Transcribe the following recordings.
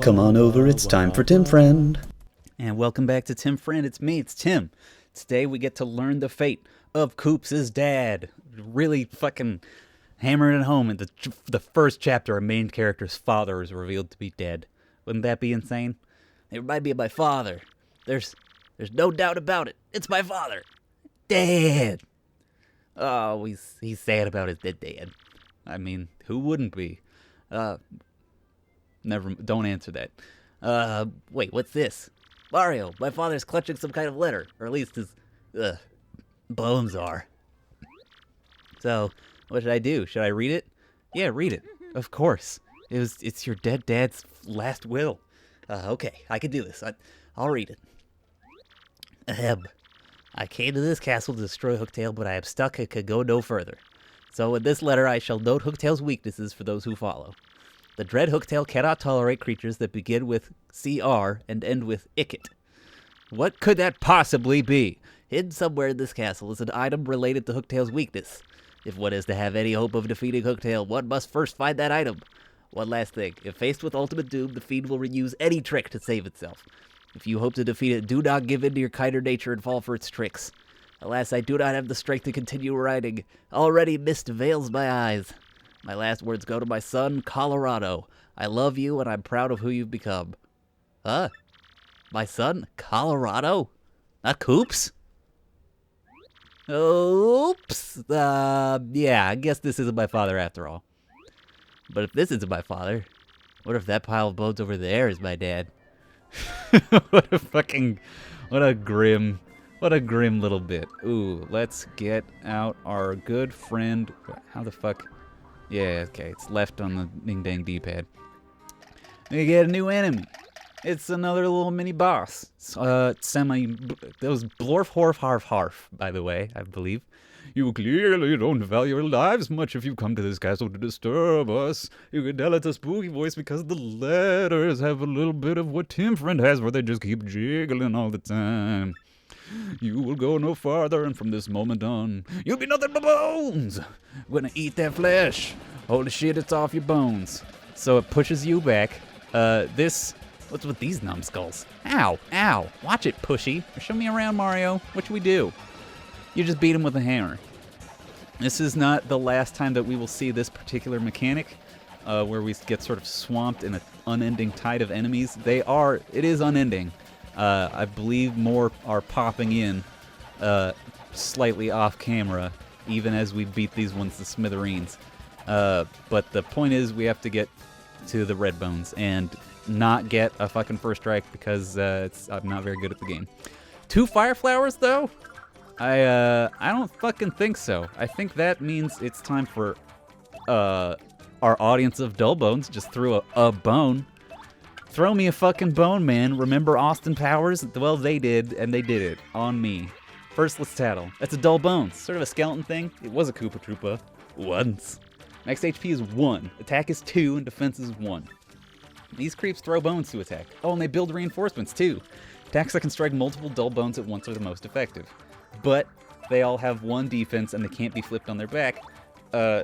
Come on over, it's time for Tim Friend. And welcome back to Tim Friend. It's me, it's Tim. Today we get to learn the fate of Koops' dad. Really fucking hammering it home in the first chapter. Our main character's father is revealed to be dead. Wouldn't that be insane? It might be my father. There's no doubt about it. It's my father. Dad. Oh, he's sad about his dead dad. I mean, who wouldn't be? Don't answer that. Wait, what's this? Mario, my father's clutching some kind of letter, or at least his, bones are. So, what should I do? Should I read it? Yeah, read it. Of course. It's your dead dad's last will. Okay, I can do this. I'll read it. Ahem. I came to this castle to destroy Hooktail, but I am stuck and could go no further. So in this letter I shall note Hooktail's weaknesses for those who follow. The dread Hooktail cannot tolerate creatures that begin with CR and end with Icket. What could that possibly be? Hidden somewhere in this castle is an item related to Hooktail's weakness. If one is to have any hope of defeating Hooktail, one must first find that item. One last thing. If faced with ultimate doom, the fiend will reuse any trick to save itself. If you hope to defeat it, do not give in to your kinder nature and fall for its tricks. Alas, I do not have the strength to continue writing. Already mist veils my eyes. My last words go to my son, Colorado. I love you, and I'm proud of who you've become. Huh? My son, Colorado? Not Koops? Oops. Yeah, I guess this isn't my father after all. But if this isn't my father, what if that pile of bones over there is my dad? What a grim little bit. Ooh, let's get out our good friend. How the fuck? Yeah, okay, it's left on the ding-dang D-pad. We get a new enemy. It's another little mini boss. That was Blorf Horf Harf Harf, by the way, I believe. You clearly don't value your lives much if you come to this castle to disturb us. You can tell it's a spooky voice because the letters have a little bit of what Tim Friend has where they just keep jiggling all the time. You will go no farther, and from this moment on, you'll be nothing but bones. We're gonna eat that flesh. Holy shit, it's off your bones. So it pushes you back. What's with these numbskulls? Ow, ow. Watch it, pushy. Show me around, Mario. What should we do? You just beat him with a hammer. This is not the last time that we will see this particular mechanic, where we get sort of swamped in an unending tide of enemies. It is unending. I believe more are popping in slightly off camera, even as we beat these ones to smithereens. But the point is we have to get to the red bones and not get a fucking first strike because I'm not very good at the game. 2 fire flowers, though? I don't fucking think so. I think that means it's time for our audience of dull bones just threw a bone. Throw me a fucking bone, man. Remember Austin Powers? Well, they did, and they did it on me. First, let's tattle. That's a dull bones. Sort of a skeleton thing. It was a Koopa Troopa. Once. Max HP is 1. Attack is 2, and defense is 1. These creeps throw bones to attack. Oh, and they build reinforcements, too. Attacks that can strike multiple dull bones at once are the most effective. But they all have 1 defense, and they can't be flipped on their back.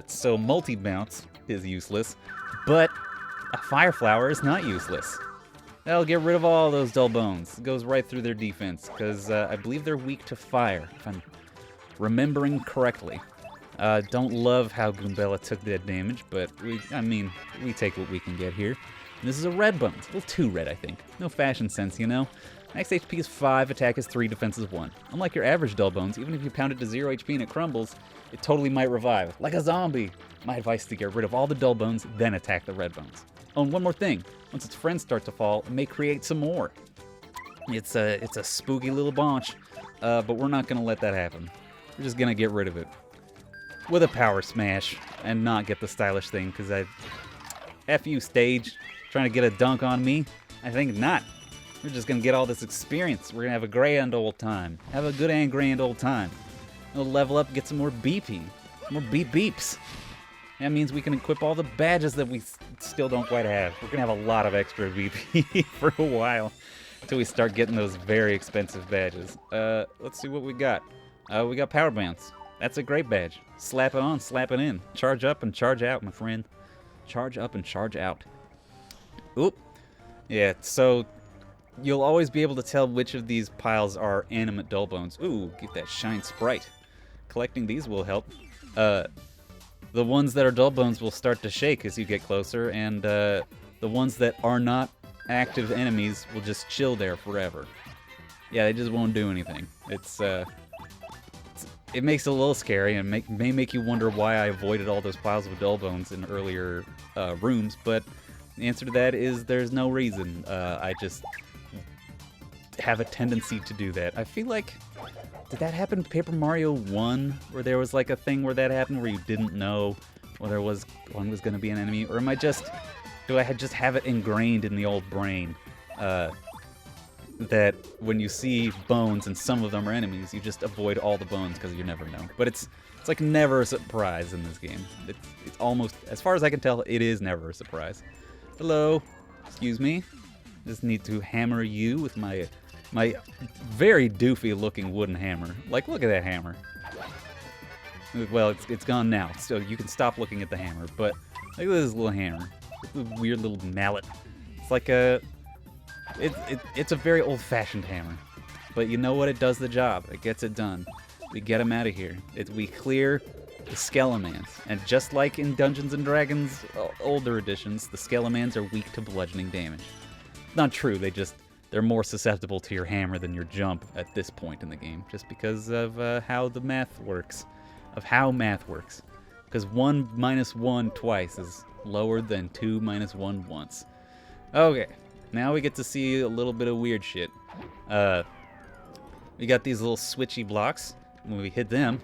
So multi-bounce is useless. But a fire flower is not useless. That'll get rid of all those dull bones. It goes right through their defense, because I believe they're weak to fire, if I'm remembering correctly. Don't love how Goombella took that damage, but we take what we can get here. And this is a red bones. A little too red, I think. No fashion sense, you know? Max HP is 5, attack is 3, defense is 1. Unlike your average dull bones, even if you pound it to 0 HP and it crumbles, it totally might revive. Like a zombie! My advice is to get rid of all the dull bones, then attack the red bones. Oh, and one more thing. Once its friends start to fall, it may create some more. It's a spooky little bunch, but we're not going to let that happen. We're just going to get rid of it. With a power smash, and not get the stylish thing, because F you, stage. Trying to get a dunk on me? I think not. We're just going to get all this experience. We're going to have a grand old time. Have a good and grand old time. We'll level up, get some more BP. More beeps. That means we can equip all the badges that we still don't quite have. We're going to have a lot of extra BP for a while until we start getting those very expensive badges. Let's see what we got. We got Power Bounce. That's a great badge. Slap it on, slap it in. Charge up and charge out, my friend. Charge up and charge out. Oop. Yeah, so you'll always be able to tell which of these piles are animate dull bones. Ooh, get that shine sprite. Collecting these will help. The ones that are dull bones will start to shake as you get closer, and the ones that are not active enemies will just chill there forever. Yeah, they just won't do anything. It makes it a little scary and may make you wonder why I avoided all those piles of dull bones in earlier rooms, but the answer to that is there's no reason. I just have a tendency to do that. I feel like, did that happen in Paper Mario 1, where there was like a thing where that happened where you didn't know whether one was going to be an enemy, or do I just have it ingrained in the old brain that when you see bones and some of them are enemies, you just avoid all the bones because you never know. But it's like never a surprise in this game. It's almost, as far as I can tell, it is never a surprise. Hello, excuse me. Just need to hammer you with my very doofy looking wooden hammer. Like, look at that hammer. Well, it's gone now, so you can stop looking at the hammer. But look at this little hammer, this weird little mallet. It's like it's a very old-fashioned hammer, but you know what? It does the job. It gets it done. We get them out of here. We clear the Skelemans, and just like in Dungeons and Dragons older editions, the Skelemans are weak to bludgeoning damage. Not true. They're more susceptible to your hammer than your jump at this point in the game, just because of how the math works, Because 1 minus 1 twice is lower than 2 minus 1 once. Okay. Now we get to see a little bit of weird shit. We got these little switchy blocks. When we hit them,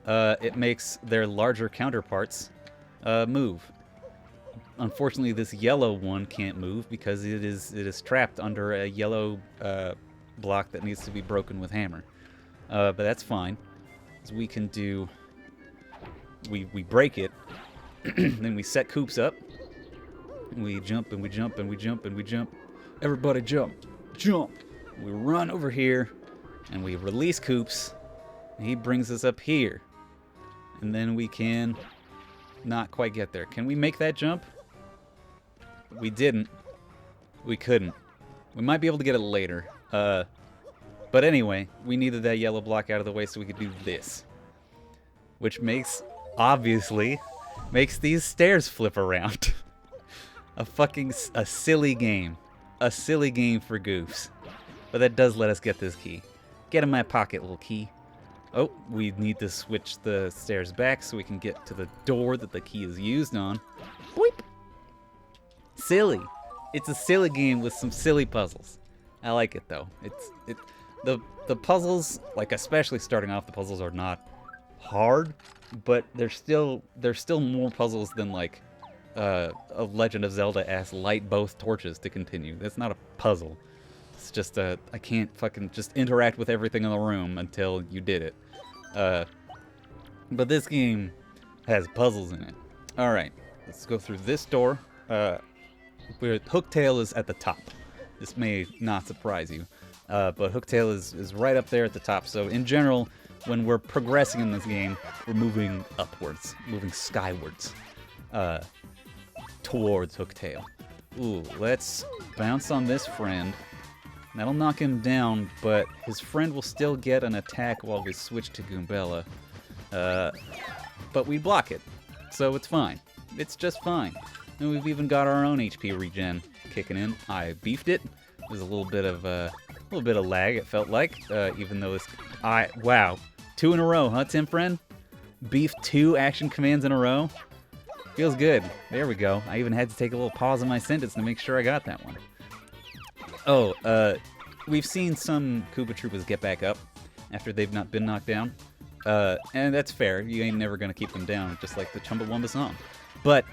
it makes their larger counterparts move. Unfortunately, this yellow one can't move because it is trapped under a yellow block that needs to be broken with hammer. But that's fine. So we can do... We break it, then we set Koops up. We jump and we jump and we jump and we jump. Everybody jump. Jump. We run over here and we release Koops. And he brings us up here. And then we can not quite get there. Can we make that jump? We didn't. We couldn't. We might be able to get it later. But anyway, we needed that yellow block out of the way so we could do this. Which obviously makes these stairs flip around. A silly game. A silly game for goofs. But that does let us get this key. Get in my pocket, little key. Oh, we need to switch the stairs back so we can get to the door that the key is used on. Boop. Silly. It's a silly game with some silly puzzles. I like it though. The puzzles, like especially starting off, the puzzles are not hard, but they're still more puzzles than like a Legend of Zelda-esque light both torches to continue. That's not a puzzle. It's just I can't fucking just interact with everything in the room until you did it. But this game has puzzles in it. Alright, let's go through this door. Hooktail is at the top. This may not surprise you. But Hooktail is right up there at the top. So in general, when we're progressing in this game, we're moving upwards, moving skywards. Towards Hooktail. Ooh, let's bounce on this friend. That'll knock him down, but his friend will still get an attack while we switch to Goombella. But we block it, so it's fine. It's just fine. And we've even got our own HP regen kicking in. I beefed it. There's a little bit of lag. It felt like, even though wow, 2 in a row, huh, Tim friend? Beef 2 action commands in a row. Feels good. There we go. I even had to take a little pause in my sentence to make sure I got that one. Oh, we've seen some Koopa Troopas get back up after they've not been knocked down. And that's fair. You ain't never gonna keep them down, just like the Chumbawamba song. But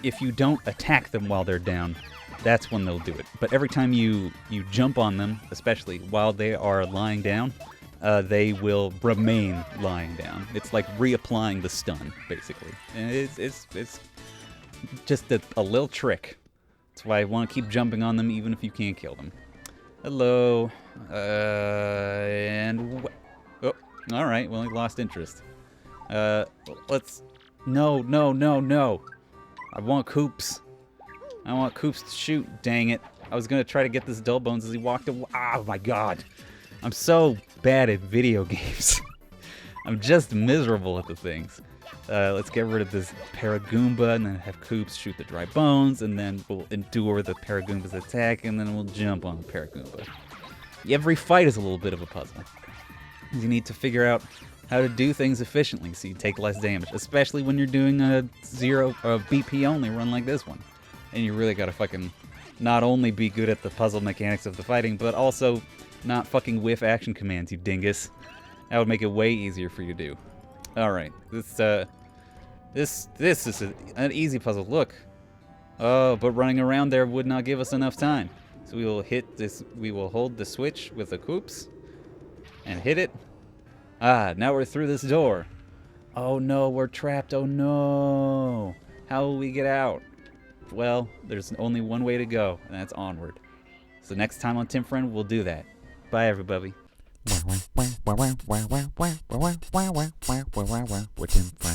if you don't attack them while they're down, that's when they'll do it. But every time you jump on them, especially while they are lying down, they will remain lying down. It's like reapplying the stun, basically. And it's just a little trick. That's why I want to keep jumping on them even if you can't kill them. Hello. Oh, alright, well, I lost interest. No. I want Koops. I want Coops to shoot, dang it. I was gonna try to get this dull bones as he walked away. Oh my god. I'm so bad at video games. I'm just miserable at the things. Let's get rid of this Paragoomba and then have Coops shoot the dry bones, and then we'll endure the Paragoomba's attack, and then we'll jump on the Paragoomba. Every fight is a little bit of a puzzle. You need to figure out how to do things efficiently so you take less damage, especially when you're doing a BP only run like this one. And you really gotta fucking not only be good at the puzzle mechanics of the fighting, but also not fucking whiff action commands, you dingus. That would make it way easier for you to do. Alright, this is an easy puzzle. Look. Oh, but running around there would not give us enough time. So we will hit this, we will hold the switch with the Coops and hit it. Ah, now we're through this door. Oh no, we're trapped. Oh no. How will we get out? Well, there's only one way to go, and that's onward. So next time on Tim Friend, we'll do that. Bye, everybody. With Tim Friend.